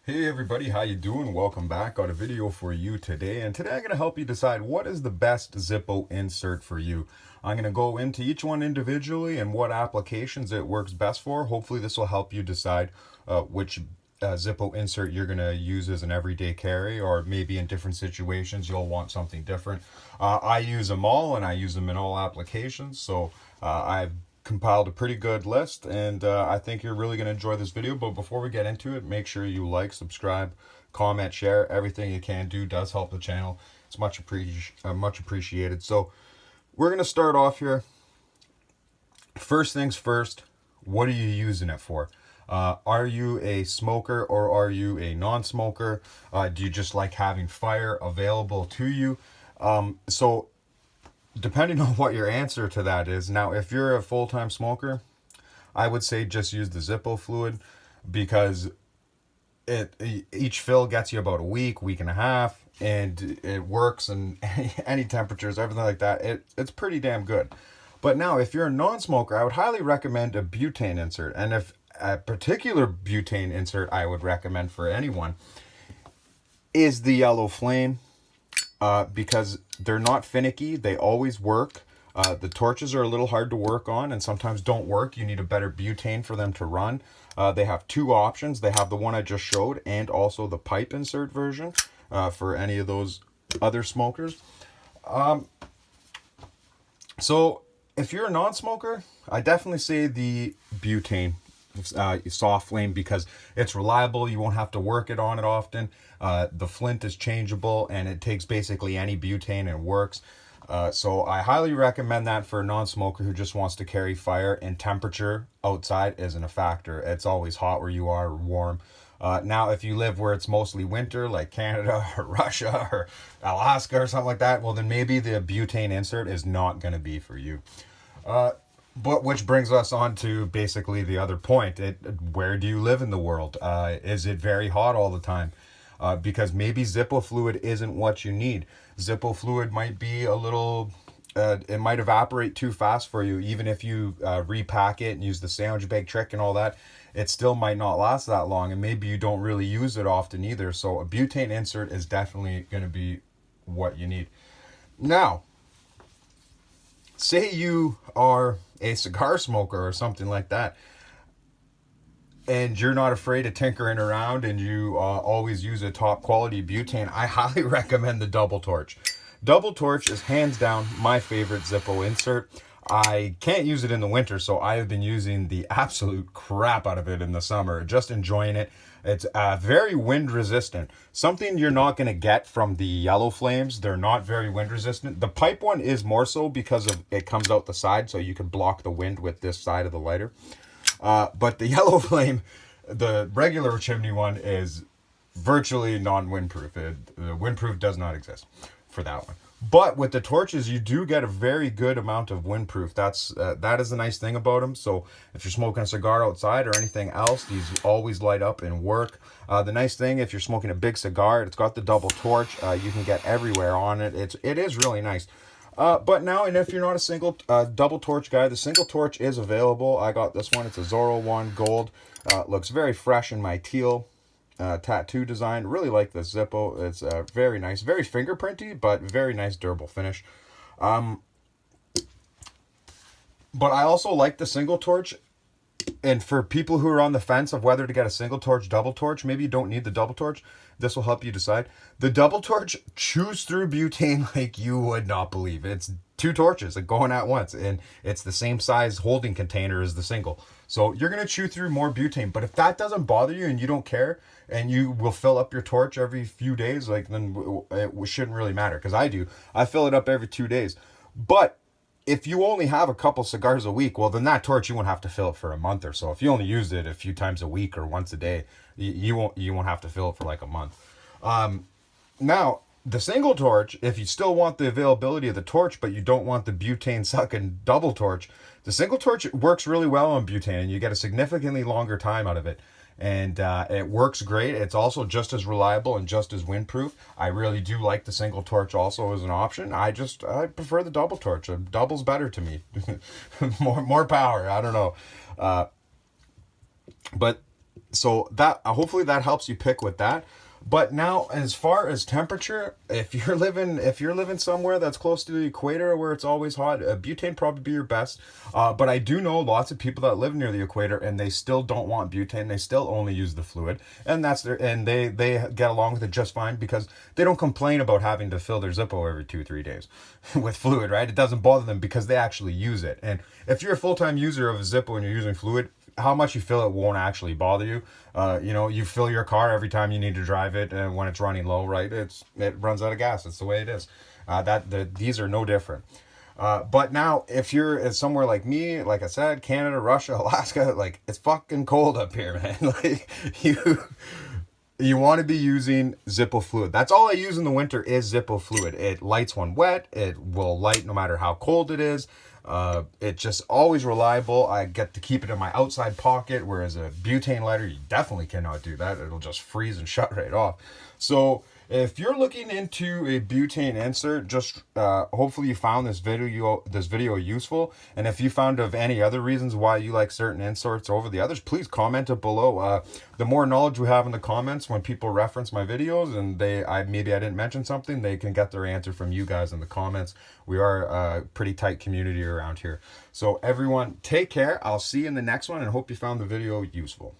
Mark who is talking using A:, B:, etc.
A: Hey everybody, how you doing? Welcome back. Got a video for you today, and today I'm going to help you decide what is the best Zippo insert for you. I'm going to go into each one individually and what applications it works best for. Hopefully this will help you decide which Zippo insert you're going to use as an everyday carry, or maybe in different situations you'll want something different. I use them all and I use them in all applications, so I've compiled a pretty good list, and I think you're really going to enjoy this video. But before we get into it, make sure you like, subscribe, comment, share. Everything you can do does help the channel. It's much appreciated. So we're going to start off here. First things first, what are you using it for? Are you a smoker or are you a non-smoker? Do you just like having fire available to you? So depending on what your answer to that is. Now, if you're a full-time smoker, I would say just use the Zippo fluid, because each fill gets you about a week and a half, and it works in any temperatures, everything like that. It's pretty damn good. But now, if you're a non-smoker, I would highly recommend a butane insert. And if a particular butane insert I would recommend for anyone is the Yellow Flame. Because they're not finicky, they always work. The torches are a little hard to work on and sometimes don't work. You need a better butane for them to run. They have two options. They have the one I just showed and also the pipe insert version for any of those other smokers. So if you're a non-smoker, I definitely say the butane soft flame, because it's reliable. You won't have to work it on it often. The flint is changeable and it takes basically any butane and works. So I highly recommend that for a non-smoker who just wants to carry fire, and temperature outside isn't a factor. It's always hot where you are, or warm. Now, if you live where it's mostly winter, like Canada or Russia or Alaska or something like that, well, then maybe the butane insert is not going to be for you. But which brings us on to basically the other point. Where do you live in the world? Is it very hot all the time? Because maybe Zippo fluid isn't what you need. Zippo fluid might be a little, it might evaporate too fast for you. Even if you repack it and use the sandwich bag trick and all that, it still might not last that long. And maybe you don't really use it often either. So a butane insert is definitely going to be what you need. Now, say you are a cigar smoker or something like that, and you're not afraid of tinkering around, and you always use a top quality butane, I highly recommend the Double Torch. Double Torch is hands down my favorite Zippo insert. I can't use it in the winter, so I have been using the absolute crap out of it in the summer, just enjoying it. It's very wind resistant. Something you're not going to get from the Yellow Flames. They're not very wind resistant. The pipe one is more so because of it comes out the side, so you can block the wind with this side of the lighter. But the Yellow Flame, the regular chimney one, is virtually non-windproof. The windproof does not exist for that one. But with the torches, you do get a very good amount of windproof. That is the nice thing about them. So if you're smoking a cigar outside or anything else, these always light up and work. The nice thing, if you're smoking a big cigar, it's got the Double Torch. You can get everywhere on it. It is really nice. But now, and if you're not a single Double Torch guy, the single torch is available. I got this one. It's a Zorro one, gold. Looks very fresh in my teal tattoo design. Really like the Zippo. It's very nice, very fingerprinty, but very nice durable finish. But I also like the single torch. And for people who are on the fence of whether to get a single torch, double torch, maybe you don't need the double torch, this will help you decide. The double torch chews through butane like you would not believe. It's two torches going at once, and it's the same size holding container as the single. So you're going to chew through more butane. But if that doesn't bother you and you don't care, and you will fill up your torch every few days, like, then it shouldn't really matter, because I do. I fill it up every 2 days. But if you only have a couple cigars a week, well, then that torch you won't have to fill it for a month or so. If you only used it a few times a week or once a day, you won't have to fill it for like a month. Now, the single torch, if you still want the availability of the torch, but you don't want the butane sucking double torch, the single torch works really well on butane, and you get a significantly longer time out of it. And it works great. It's also just as reliable and just as windproof. I really do like the single torch also as an option. I prefer the double torch. Double's better to me. more power. I don't know. But So that hopefully that helps you pick with that. But now, as far as temperature, if you're living somewhere that's close to the equator where it's always hot, butane probably be your best. But I do know lots of people that live near the equator and they still don't want butane. They still only use the fluid, and they get along with it just fine because they don't complain about having to fill their Zippo every 2 3 days with fluid. Right? It doesn't bother them because they actually use it. And if you're a full time user of a Zippo and you're using fluid, how much you fill it won't actually bother you. You know, you fill your car every time you need to drive it, and when it's running low, right? It runs out of gas. It's the way it is. These are no different. But now, if you're somewhere like me, like I said, Canada, Russia, Alaska, like it's fucking cold up here, man. Like you want to be using Zippo fluid. That's all I use in the winter is Zippo fluid. It lights when wet. It will light no matter how cold it is. It's just always reliable. I get to keep it in my outside pocket, whereas a butane lighter, you definitely cannot do that. It'll just freeze and shut right off. So if you're looking into a butane insert, just hopefully you found this video useful. And if you found of any other reasons why you like certain inserts over the others, please comment it below. The more knowledge we have in the comments when people reference my videos and maybe I didn't mention something, they can get their answer from you guys in the comments. We are a pretty tight community around here. So everyone, take care. I'll see you in the next one and hope you found the video useful.